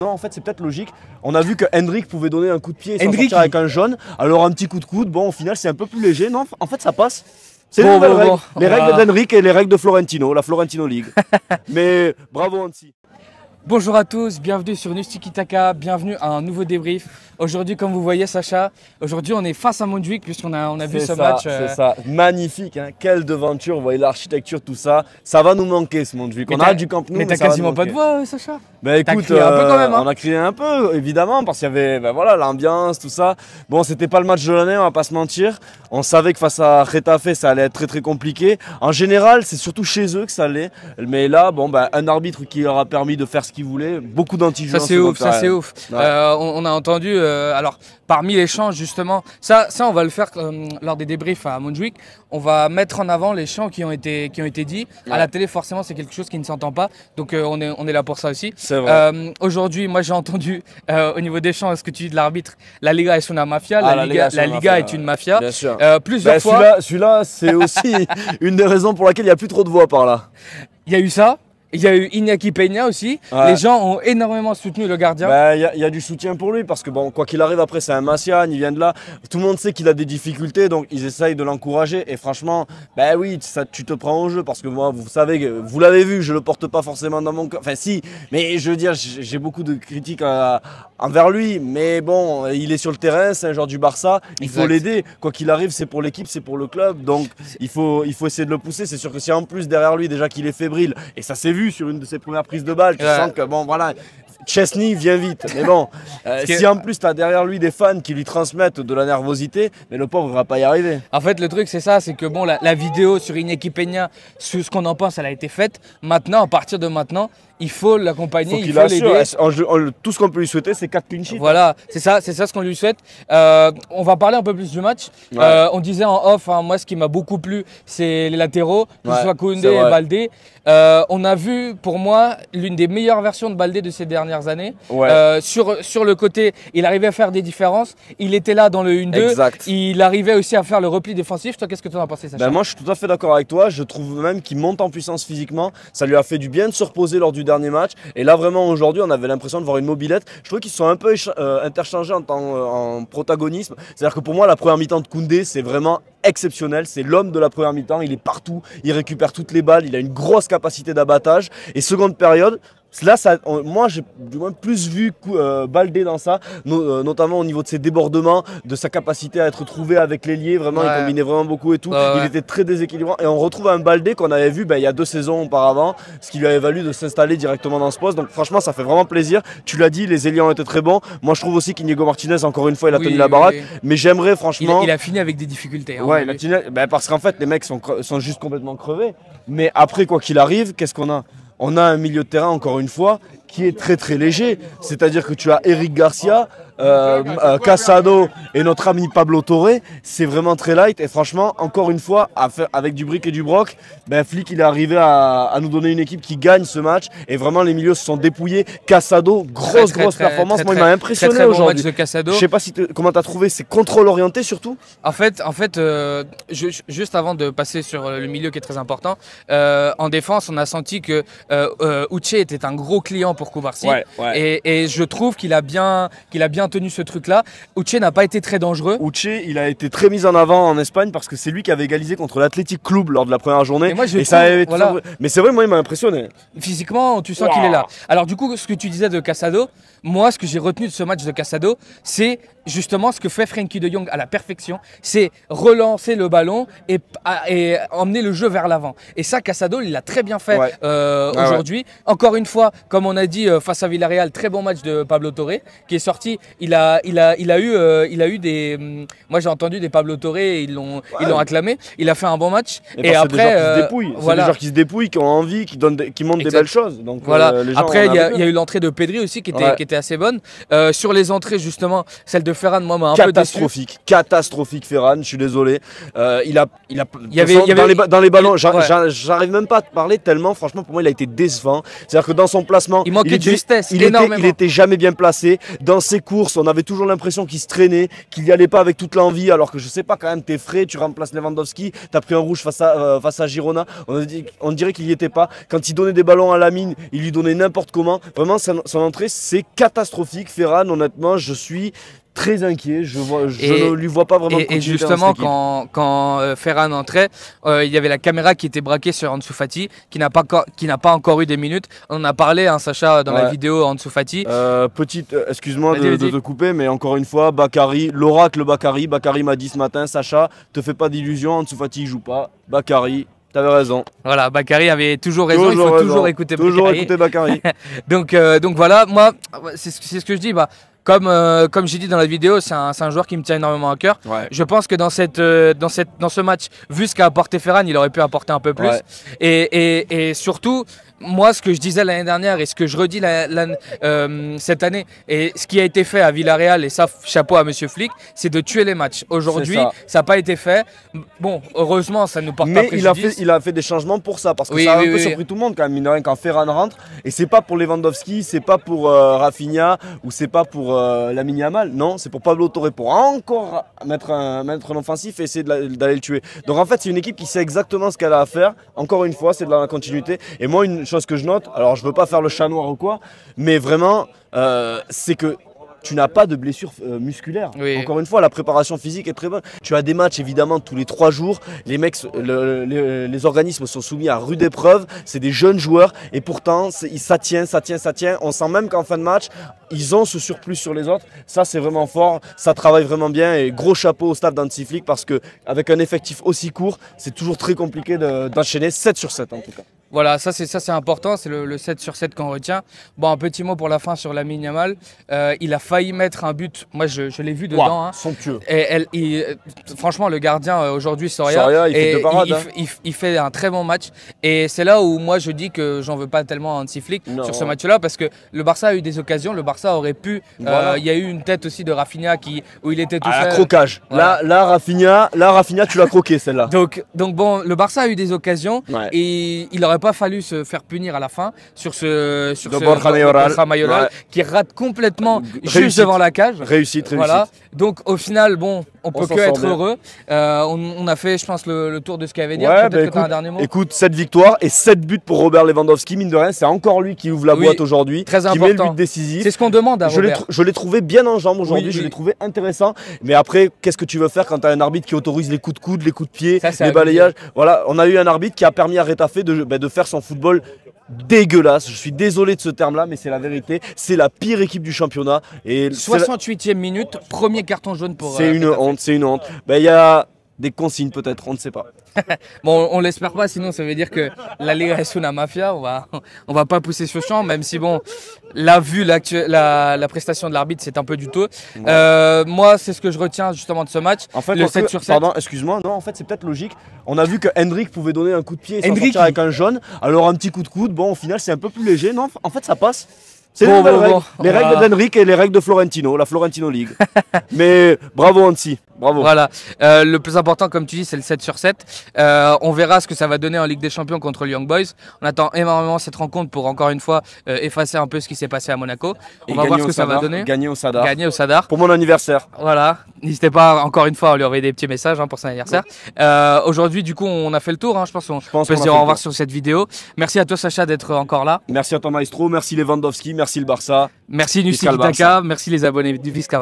Non, en fait, c'est peut-être logique. On a vu que Hendrick pouvait donner un coup de pied et s'en sortir avec un jaune. Alors, un petit coup de coude, bon, au final, c'est un peu plus léger. Non, en fait, ça passe. C'est les nouvelles règles. Les règles d'Hendrick et les règles de Florentino, la Florentino League. Mais bravo, Annecy. Bonjour à tous, bienvenue sur News Tiki Taka, bienvenue à un nouveau débrief. Aujourd'hui, comme vous voyez Sacha, aujourd'hui on est face à Montjuic puisqu'on a vu ce match. C'est ça, magnifique, hein. Quelle devanture, vous voyez l'architecture, tout ça. Ça va nous manquer ce Montjuic. On a du Camp Nou, mais t'as quasiment pas de voix Sacha. Bah écoute, crié un peu quand même, hein. On a crié un peu, évidemment, parce qu'il y avait voilà, l'ambiance, tout ça. Bon, c'était pas le match de l'année, on va pas se mentir. On savait que face à Getafe, ça allait être très très compliqué. En général, c'est surtout chez eux que ça l'est. Mais là, bon, bah, un arbitre qui leur a permis de faire ce qu'il voulait, beaucoup d'anti-jeux. Ça c'est ouf, ça c'est ouf. Ouais. On a entendu, alors parmi les chants justement, ça on va le faire lors des débriefs à Montjuic. On va mettre en avant les chants qui ont été dits. Ouais. À la télé, forcément, c'est quelque chose qui ne s'entend pas. Donc on est là pour ça aussi. C'est vrai. Aujourd'hui, moi j'ai entendu au niveau des chants, ce que tu dis de l'arbitre, la Liga est une mafia, la Liga est une mafia. Bien sûr. Plusieurs fois. Celui-là, c'est aussi une des raisons pour laquelle il n'y a plus trop de voix par là. Il y a eu ça. Il y a eu Iñaki Peña aussi. Ouais. Les gens ont énormément soutenu le gardien. Il y a du soutien pour lui parce que bon, quoi qu'il arrive, après c'est un Massian, il vient de là. Tout le monde sait qu'il a des difficultés, donc ils essayent de l'encourager. Et franchement, oui, tu te prends au jeu parce que moi, vous savez, vous l'avez vu, je le porte pas forcément dans mon cœur. Enfin si, mais je veux dire, j'ai beaucoup de critiques envers lui. Mais bon, il est sur le terrain, c'est un joueur du Barça. Il faut l'aider. Quoi qu'il arrive, c'est pour l'équipe, c'est pour le club. Donc il faut essayer de le pousser. C'est sûr que si en plus derrière lui déjà qu'il est fébrile, et ça s'est vu sur une de ses premières prises de balle, tu sens que bon voilà, Chesney vient vite, mais bon, si en plus tu as derrière lui des fans qui lui transmettent de la nervosité, mais le pauvre ne va pas y arriver. En fait le truc c'est ça, c'est que bon la vidéo sur Iñaki Peña, ce qu'on en pense, elle a été faite. Maintenant, à partir de maintenant, il faut l'accompagner, il faut l'aider. Tout ce qu'on peut lui souhaiter, c'est 4 clean sheets. Voilà, c'est ça ce qu'on lui souhaite. On va parler un peu plus du match. Ouais. On disait en off, hein, moi ce qui m'a beaucoup plu, c'est les latéraux, que ce soit Koundé et Baldé. On a vu, pour moi, l'une des meilleures versions de Baldé de ces dernières années. Ouais. Sur le côté, il arrivait à faire des différences. Il était là dans le 1-2. Il arrivait aussi à faire le repli défensif. Toi, qu'est-ce que tu en as pensé, Sacha? Moi, je suis tout à fait d'accord avec toi. Je trouve même qu'il monte en puissance physiquement. Ça lui a fait du bien de se reposer lors du dernier match. Et là, vraiment, aujourd'hui, on avait l'impression de voir une mobilette. Je trouve qu'ils sont un peu interchangés en protagonisme. C'est-à-dire que pour moi, la première mi-temps de Koundé, c'est vraiment exceptionnel, c'est l'homme de la première mi-temps, il est partout, il récupère toutes les balles, il a une grosse capacité d'abattage. Et seconde période, là, moi j'ai du moins plus vu Baldé dans ça, notamment au niveau de ses débordements, de sa capacité à être trouvé avec l'ailier, vraiment il combinait vraiment beaucoup et tout, il était très déséquilibrant. Et on retrouve un Baldé qu'on avait vu il y a 2 saisons auparavant, ce qui lui avait valu de s'installer directement dans ce poste. Donc franchement ça fait vraiment plaisir, tu l'as dit, les ailiers ont été très bons. Moi je trouve aussi qu'Inigo Martinez, encore une fois, il a tenu la baraque, mais j'aimerais franchement... Il a fini avec des difficultés. Hein, ouais, il a fini, parce qu'en fait les mecs sont juste complètement crevés. Mais après quoi qu'il arrive, qu'est-ce qu'on a ? On a un milieu de terrain, encore une fois, qui est très très léger. C'est-à-dire que tu as Eric Garcia, Casado et notre ami Pablo Torre. C'est vraiment très light. Et franchement, encore une fois, avec du brick et du broc, Flick il est arrivé à nous donner une équipe qui gagne ce match. Et vraiment, les milieux se sont dépouillés. Casado, grosse performance. Moi, il m'a impressionné aujourd'hui. Je sais pas comment tu as trouvé ces contrôles orientés surtout. En fait, juste avant de passer sur le milieu qui est très important, en défense, on a senti que Uche était un gros client pour Cubarsí. Et je trouve qu'il a bien tenu ce truc-là. Uche n'a pas été très dangereux. Uche, il a été très mis en avant en Espagne parce que c'est lui qui avait égalisé contre l'Athletic Club lors de la première journée. Mais c'est vrai, moi, il m'a impressionné. Physiquement, tu sens qu'il est là. Alors du coup, ce que tu disais de Casado, moi, ce que j'ai retenu de ce match de Casado, c'est justement ce que fait Frenkie de Jong à la perfection, c'est relancer le ballon et emmener le jeu vers l'avant. Et ça, Casado, il l'a très bien fait aujourd'hui. Encore une fois, comme on a dit face à Villarreal, très bon match de Pablo Torre qui est sorti. Il a eu des... Moi, j'ai entendu des Pablo Torre, ils l'ont acclamé. Il a fait un bon match. Et après, c'est des joueurs qui se dépouillent, qui ont envie, qui montrent des belles choses. Donc, voilà. Après, il y a eu l'entrée de Pedri aussi qui était assez bonne. Sur les entrées, justement, celle de Ferran, moi, m'a un peu déçu. Catastrophique Ferran, je suis désolé. Dans les ballons, j'arrive même pas à te parler tellement, franchement, pour moi, il a été décevant. C'est-à-dire que dans son placement, il manquait de justesse, il était jamais bien placé. Dans ses courses, on avait toujours l'impression qu'il se traînait, qu'il n'y allait pas avec toute l'envie, alors que je sais pas, quand même, t'es frais, tu remplaces Lewandowski, t'as pris un rouge face à Girona, on dirait qu'il y était pas. Quand il donnait des ballons à Lamine, il lui donnait n'importe comment. Vraiment, son entrée, c'est catastrophique. Ferran, honnêtement, je suis très inquiet. Je ne lui vois pas vraiment. Et justement, quand Ferran entrait, il y avait la caméra qui était braquée sur Ansu Fati, qui n'a pas encore eu des minutes. On en a parlé, hein, Sacha, dans la vidéo Ansu Fati. Excuse-moi de te couper, mais encore une fois, Bakary, l'oracle Bakary. Bakary m'a dit ce matin, Sacha, te fais pas d'illusions, Ansu Fati il joue pas. Bakary. T'avais raison. Voilà, Bakary avait toujours raison. Il faut toujours écouter Bakary. Toujours écouter Bakary. donc voilà, moi, c'est ce que je dis. Comme j'ai dit dans la vidéo, c'est un joueur qui me tient énormément à cœur. Ouais. Je pense que dans ce match, vu ce qu'a apporté Ferran, il aurait pu apporter un peu plus. Ouais. Et surtout, moi, ce que je disais l'année dernière et ce que je redis cette année, et ce qui a été fait à Villarreal, et ça, chapeau à Monsieur Flick, c'est de tuer les matchs. Aujourd'hui, ça n'a pas été fait. Bon, heureusement, ça ne nous porte pas préjudice. Mais il a fait des changements pour ça, parce que ça a un peu surpris tout le monde quand même, mine de rien, quand Ferran rentre. Et c'est pas pour Lewandowski, c'est pas pour Rafinha, ou c'est pas pour Lamine Yamal. Non, c'est pour Pablo Torre, pour encore mettre un offensif et essayer d'aller le tuer. Donc en fait, c'est une équipe qui sait exactement ce qu'elle a à faire. Encore une fois, c'est de la continuité. Et moi, une chose que je note, alors je veux pas faire le chat noir ou quoi, mais vraiment, c'est que tu n'as pas de blessure musculaire. Oui. Encore une fois, la préparation physique est très bonne. Tu as des matchs évidemment tous les 3 jours. Les mecs, les organismes sont soumis à rude épreuve. C'est des jeunes joueurs et pourtant ça tient. On sent même qu'en fin de match, ils ont ce surplus sur les autres. Ça, c'est vraiment fort. Ça travaille vraiment bien et gros chapeau au staff d'Hansi Flick parce qu'avec un effectif aussi court, c'est toujours très compliqué d'enchaîner 7 sur 7 en tout cas. Voilà, ça c'est important, c'est le 7 sur 7 qu'on retient. Bon, un petit mot pour la fin sur Lamine Yamal. Il a failli mettre un but, moi je l'ai vu dedans. Hein. Somptueux. Franchement, le gardien aujourd'hui, Soria, il fait un très bon match. Et c'est là où moi je dis que j'en veux pas tellement à Hansi Flick sur ce match-là, parce que le Barça a eu des occasions, le Barça aurait pu. Il y a eu une tête aussi de Rafinha où il était tout seul. Crocage. Voilà. Là, Rafinha, tu l'as croqué celle-là. Donc bon, le Barça a eu des occasions et il aurait pas fallu se faire punir à la fin sur Borja Mayoral qui rate complètement juste devant la cage. Réussite. Voilà. Donc au final, bon, on peut que être heureux. On a fait, je pense, le tour de ce qu'il y avait à dire. Peut-être que tu as un dernier mot. Écoute, 7 victoires et 7 buts pour Robert Lewandowski. Mine de rien, c'est encore lui qui ouvre la boîte aujourd'hui. Très important. Qui met le but décisif. C'est ce qu'on demande à Robert. Je l'ai trouvé bien en jambes aujourd'hui. Je l'ai trouvé intéressant. Mais après, qu'est-ce que tu veux faire quand tu as un arbitre qui autorise les coups de coude, les coups de pied, les balayages. Voilà, on a eu un arbitre qui a permis à Retafe de faire son football dégueulasse. Je suis désolé de ce terme-là, mais c'est la vérité. C'est la pire équipe du championnat. Et 68e minute, premier carton jaune pour. C'est une honte. Il y a des consignes peut-être, on ne sait pas. Bon, on l'espère pas, sinon ça veut dire que la Liga est una mafia. On va pas pousser ce champ, même si bon, la prestation de l'arbitre, c'est un peu du tout. Moi, c'est ce que je retiens justement de ce match. En fait, le 7 sur 7. Pardon, excuse-moi. Non, en fait, c'est peut-être logique. On a vu que Hendrik pouvait donner un coup de pied et s'en sortir avec un jaune. Alors un petit coup de coude. Bon, au final, c'est un peu plus léger. Non, en fait, ça passe. C'est les nouvelles règles. Les règles d'Henrik et les règles de Florentino, la Florentino League. Mais bravo Hansi, bravo. Voilà, le plus important comme tu dis c'est le 7 sur 7. On verra ce que ça va donner en Ligue des Champions contre le Young Boys. On attend énormément cette rencontre pour encore une fois effacer un peu ce qui s'est passé à Monaco. On va voir ce que ça va donner. Gagner au Sadar. Gagner au Sadar. Pour mon anniversaire. Voilà, n'hésitez pas encore une fois à lui envoyer des petits messages pour son anniversaire. Aujourd'hui du coup on a fait le tour, je pense qu'on peut se dire au revoir sur cette vidéo. Merci à toi Sacha d'être encore là. Merci à toi Maestro, merci Lewandowski, merci le Barça. Merci Nussi Kitaka, merci les abonnés du Visca.